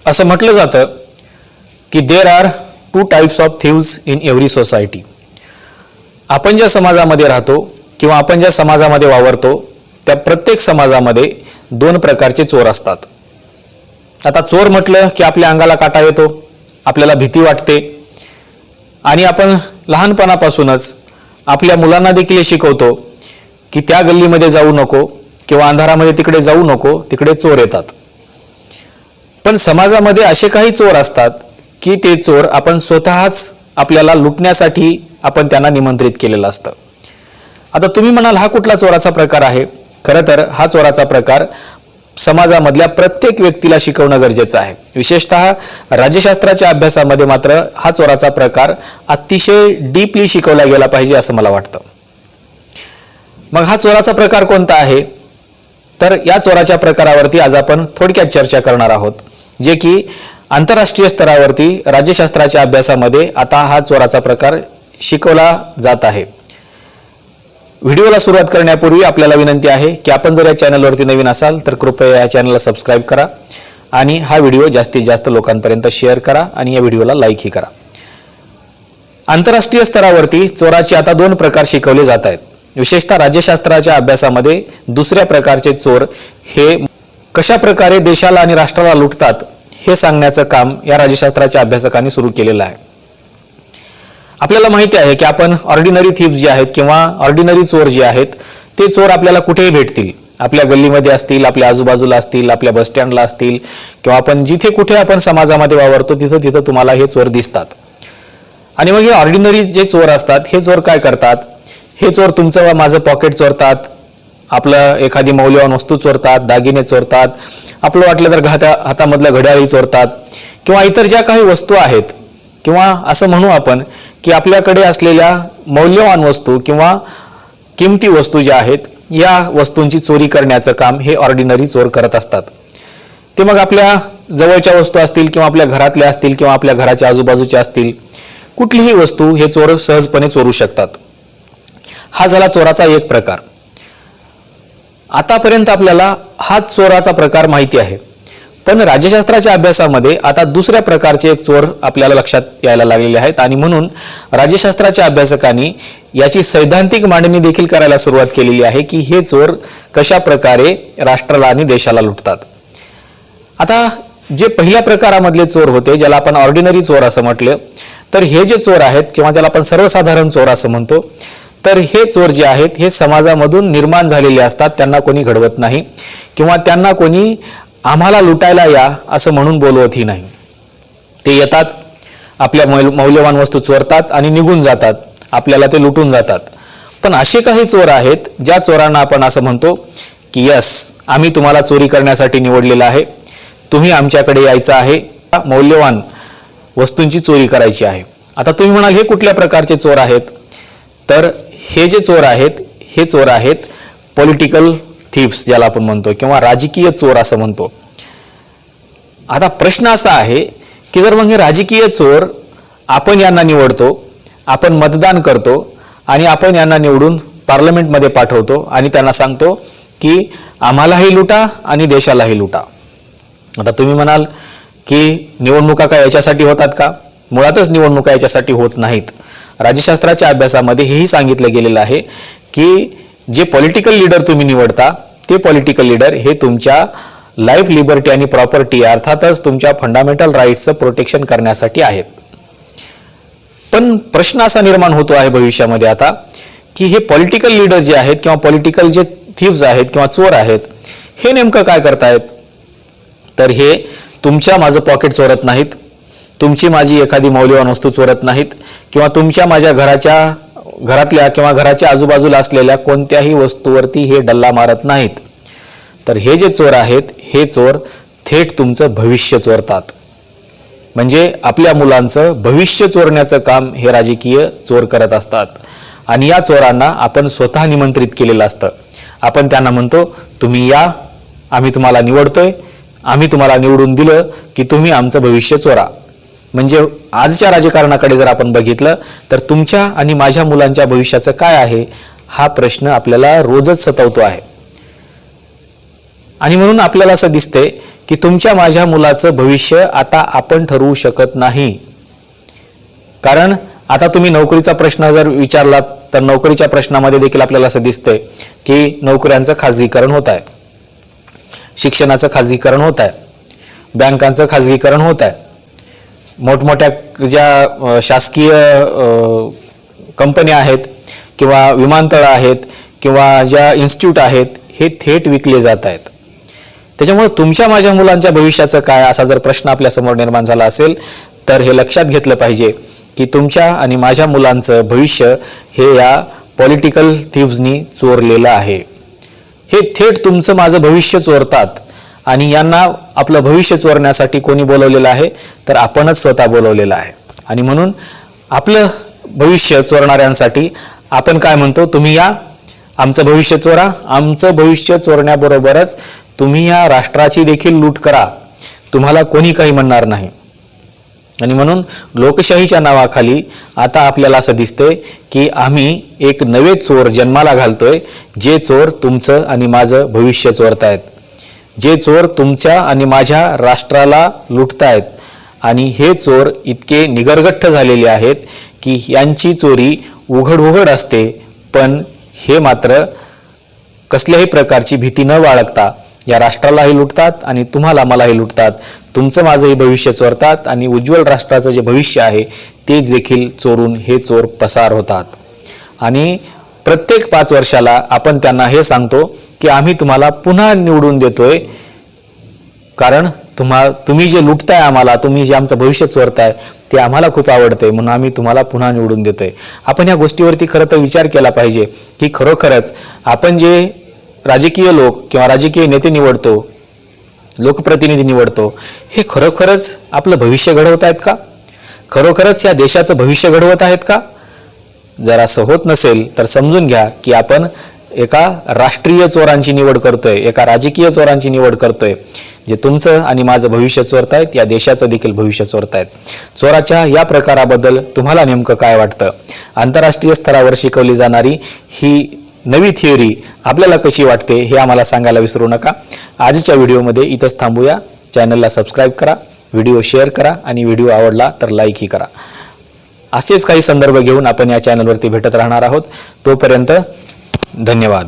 असं म्हटलं जातं की there are two types of thieves in every society. आपण ज्या समाजामध्ये राहतो किंवा आपण ज्या समाजामध्ये वावरतो त्या प्रत्येक समाजामध्ये दोन प्रकारचे चोर असतात. आता चोर म्हटलं की आपल्या अंगाला काटा येतो, आपल्याला भीती वाटते आणि आपण लहानपणापासूनच आपल्या मुलांना देखील शिकवतो की त्या गल्लीमध्ये जाऊ नको किंवा अंधारामध्ये तिकडे जाऊ नको, तिकडे चोर येतात. पण समाजामध्ये असे काही चोर असतात की ते चोर आपण स्वतःच आपल्याला लुटण्यासाठी आपण त्यांना निमंत्रित केलेलं असतं. आता तुम्ही म्हणाल हा कुठला चोराचा प्रकार आहे? खरं तर हा चोराचा प्रकार समाजामधल्या प्रत्येक व्यक्तीला शिकवणं गरजेचं आहे. विशेषतः राज्यशास्त्राच्या अभ्यासामध्ये मात्र हा चोराचा प्रकार अतिशय डीपली शिकवला गेला पाहिजे असं मला वाटतं. मग हा चोराचा प्रकार कोणता आहे? तर या चोराच्या प्रकारावरती आज आपण थोडक्यात चर्चा करणार आहोत, जे की आंतरराष्ट्रीय स्तरावरती राज्यशास्त्राच्या अभ्यासामध्ये आता हा चोराचा प्रकार शिकवला जात आहे. व्हिडिओला सुरुवात करण्यापूर्वी आपल्याला विनंती आहे की आपण जर या चॅनलवरती नवीन असाल तर कृपया या चॅनलला सबस्क्राईब करा आणि हा व्हिडिओ जास्तीत जास्त लोकांपर्यंत शेअर करा आणि या व्हिडिओला लाईकही करा. आंतरराष्ट्रीय स्तरावरती चोराचे आता दोन प्रकार शिकवले जात आहेत. विशेषतः राज्यशास्त्राच्या अभ्यासामध्ये दुसऱ्या प्रकारचे चोर हे कशा प्रकारे देशाला आणि राष्ट्राला लुटतात हे सांगण्याचं काम या राज्यशास्त्राच्या अभ्यासकांनी सुरू केलेलं आहे. आपल्याला माहिती आहे की आपण ऑर्डिनरी थीव्स जे आहेत किंवा ऑर्डिनरी चोर जे आहेत ते चोर आपल्याला कुठेही भेटतील. आपल्या गल्लीमध्ये असतील, आपल्या आजूबाजूला असतील, आपल्या बस स्टँडला असतील किंवा आपण जिथे कुठे आपण समाजामध्ये वावरतो तिथं तिथं तुम्हाला हे चोर दिसतात. आणि मग हे ऑर्डिनरी जे चोर असतात हे चोर काय करतात? हे चोर तुमचं व माझं पॉकेट चोरतात, आपलं एखादी मौल्यवान वस्तू चोरतात, दागिने चोरतात, आपलं वाटलं तर हातामधलं घड्याळही चोरतात किंवा इतर ज्या काही वस्तू आहेत किंवा असं म्हणू आपण की आपल्याकडे असलेल्या मौल्यवान वस्तू किंवा किमती वस्तू ज्या आहेत या वस्तूंची चोरी करण्याचं काम हे ऑर्डिनरी चोर करत असतात. ते मग आपल्या जवळच्या वस्तू असतील किंवा आपल्या घरातल्या असतील किंवा आपल्या घराच्या आजूबाजूच्या असतील, कुठलीही वस्तू हे चोर सहजपणे चोरू शकतात. हा झाला चोराचा एक प्रकार. आतापर्यंत आपल्याला हा चोराचा प्रकार माहिती आहे, पण राज्यशास्त्राच्या अभ्यासामध्ये आता दुसऱ्या प्रकारचे एक चोर आपल्याला लक्षात यायला लागलेले आहेत आणि म्हणून राज्यशास्त्राच्या अभ्यासकांनी याची सैद्धांतिक मांडणी देखील करायला सुरुवात केलेली आहे की हे चोर कशा प्रकारे राष्ट्राला आणि देशाला लुटतात. आता जे पहिल्या प्रकारामधले चोर होते, ज्याला आपण ऑर्डिनरी चोर असं म्हटलं, तर हे जे चोर आहेत किंवा ज्याला आपण सर्वसाधारण चोर असं म्हणतो, तर हे चोर जे आहेत हे समाजामधून निर्माण झालेले असतात. त्यांना कोणी घडवत नाही किंवा त्यांना कोणी आम्हाला लुटायला या असं म्हणून बोलवतही नाही. ते येतात, आपल्या मौल्यवान वस्तू चोरतात आणि निघून जातात, आपल्याला ते लुटून जातात. पण असे काही चोर आहेत ज्या चोरांना आपण असं म्हणतो की यस, आम्ही तुम्हाला चोरी करण्यासाठी निवडलेलं आहे, तुम्ही आमच्याकडे यायचं आहे, मौल्यवान वस्तूंची चोरी करायची आहे. आता तुम्ही म्हणाल हे कुठल्या प्रकारचे चोर आहेत? तर हे जे चोर आहेत हे चोर आहेत पॉलिटिकल थीव्स ज्याला आपण म्हणतो किंवा राजकीय चोर असं म्हणतो. आता प्रश्न असा आहे की जर मग हे राजकीय चोर आपण यांना निवडतो, आपण मतदान करतो आणि आपण यांना निवडून पार्लमेंटमध्ये पाठवतो आणि त्यांना सांगतो की आम्हालाही लुटा आणि देशालाही लुटा. आता तुम्ही म्हणाल की निवडणुका काय याच्यासाठी होतात का? मुळातच निवडणुका याच्यासाठी होत नाहीत. राज्यशास्त्राच्या अभ्यासामध्ये हेही सांगितलं गेलेलं आहे की जे पॉलिटिकल लीडर तुम्ही निवडता ते पॉलिटिकल लीडर हे तुमच्या लाईफ, लिबर्टी आणि प्रॉपर्टी अर्थातच तुमच्या फंडामेंटल राईट्सचं प्रोटेक्शन करण्यासाठी आहेत. पण प्रश्न असा निर्माण होतो आहे भविष्यामध्ये आता की हे पॉलिटिकल लीडर जे आहेत किंवा पॉलिटिकल जे थीव्स आहेत किंवा चोर आहेत हे नेमकं काय करतायत? तर हे तुमच्या माझं पॉकेट चोरत नाहीत, तुमची माझी एखादी मौल्यवान वस्तू चोरत नाहीत किंवा तुमच्या माझ्या घरातल्या किंवा घराच्या आजूबाजूला असलेल्या कोणत्याही वस्तूवरती हे डल्ला मारत नाहीत. तर हे जे चोर आहेत हे चोर थेट तुमचं भविष्य चोरतात. म्हणजे आपल्या मुलांचं भविष्य चोरण्याचं काम हे राजकीय चोर करत असतात आणि या चोरांना आपण स्वतः निमंत्रित केलेलं असतं. आपण त्यांना म्हणतो तुम्ही या, आम्ही तुम्हाला निवडतोय, आम्ही तुम्हाला निवडून दिलं की तुम्ही आमचं भविष्य चोरा. म्हणजे आजच्या राजकारणाकडे जर आपण बघितलं तर तुमच्या आणि माझ्या मुलांच्या भविष्याचं काय आहे हा प्रश्न आपल्याला रोजच सतावतो आहे. आणि म्हणून आपल्याला असं दिसतंय की तुमच्या माझ्या मुलाचं भविष्य आता आपण ठरवू शकत नाही. कारण आता तुम्ही नोकरीचा प्रश्न जर विचारलात तर नोकरीच्या प्रश्नामध्ये देखील आपल्याला असं दिसतंय की नोकऱ्यांचं खाजगीकरण होत आहे, शिक्षणाचं खाजगीकरण होत आहे, बँकांचं खाजगीकरण होत आहे, मोठमोठ्या ज्या शासकीय कंपन्या आहेत किंवा विमानतळ आहेत किंवा ज्या इन्स्टिट्यूट आहेत हे थेट विकले जात आहेत. त्याच्यामुळे तुमच्या माझ्या मुलांच्या भविष्याचं काय असा जर प्रश्न आपल्यासमोर निर्माण झाला असेल तर हे लक्षात घेतलं पाहिजे की तुमच्या आणि माझ्या मुलांचं भविष्य हे या पॉलिटिकल थीव्सनी चोरलेलं आहे. हे थेट तुमचं माझं भविष्य चोरतात आणि यांना आपलं भविष्य चोरण्यासाठी कोणी बोलवलेलं आहे तर आपणच स्वतः बोलवलेलं आहे. आणि म्हणून आपलं भविष्य चोरणाऱ्यांसाठी आपण काय म्हणतो, तुम्ही या आमचं भविष्य चोरा. आमचं भविष्य चोरण्याबरोबरच तुम्ही या राष्ट्राची देखील लूट करा, तुम्हाला कोणी काही म्हणणार नाही. आणि म्हणून लोकशाहीच्या नावाखाली आता आपल्याला असं दिसतंय की आम्ही एक नवे चोर जन्माला घालतोय, जे चोर तुमचं आणि माझं भविष्य चोरतायत, जे चोर तुमच्या आणि माझ्या राष्ट्राला लुटतायत. आणि हे चोर इतके निगरगठ्ठ झालेले आहेत की यांची चोरी उघड असते, पण हे मात्र कसल्याही प्रकारची भीती न बाळगता या राष्ट्रालाही लुटतात आणि तुम्हाला मलाही लुटतात, तुमचं माझंही भविष्य चोरतात आणि उज्ज्वल राष्ट्राचं जे भविष्य आहे तेच देखील चोरून हे चोर पसार होतात. आणि प्रत्येक 5 वर्षाला आपण त्यांना हे सांगतो की आम्ही तुम्हाला पुन्हा निवडून देतोय, कारण तुम्ही जे लुटताय आम्हाला, तुम्ही जे आमचं भविष्य चोरताय ते आम्हाला खूप आवडते म्हणून आम्ही तुम्हाला पुन्हा निवडून देतोय. आपण या गोष्टीवरती खरं तर विचार केला पाहिजे की खरोखरच आपण जे राजकीय लोक किंवा राजकीय नेते निवडतो, लोकप्रतिनिधी निवडतो, हे खरोखरच आपलं भविष्य घडवत आहेत का? खरोखरच या देशाचं भविष्य घडवत आहेत का? जर असं होत नसेल तर समजून घ्या की आपण एका राष्ट्रीय चोरांची निवड करतोय, एका राजकीय चोरांची निवड करतोय, जे तुमचं आणि माझं भविष्य चोरतायत, या देशाचं देखील भविष्य चोरतायत. चोराच्या या प्रकाराबद्दल तुम्हाला नेमकं काय वाटतं? आंतरराष्ट्रीय स्तरावर शिकवली जाणारी ही नवी थिअरी आपल्याला कशी वाटते हे आम्हाला सांगायला विसरू नका. आजच्या व्हिडिओमध्ये इथंच थांबूया. चॅनलला सबस्क्राईब करा, व्हिडिओ शेअर करा आणि व्हिडिओ आवडला तर लाईकही करा. असेच काही संदर्भ घेऊन आपण या चॅनलवरती भेटत राहणार आहोत. तोपर्यंत धन्यवाद.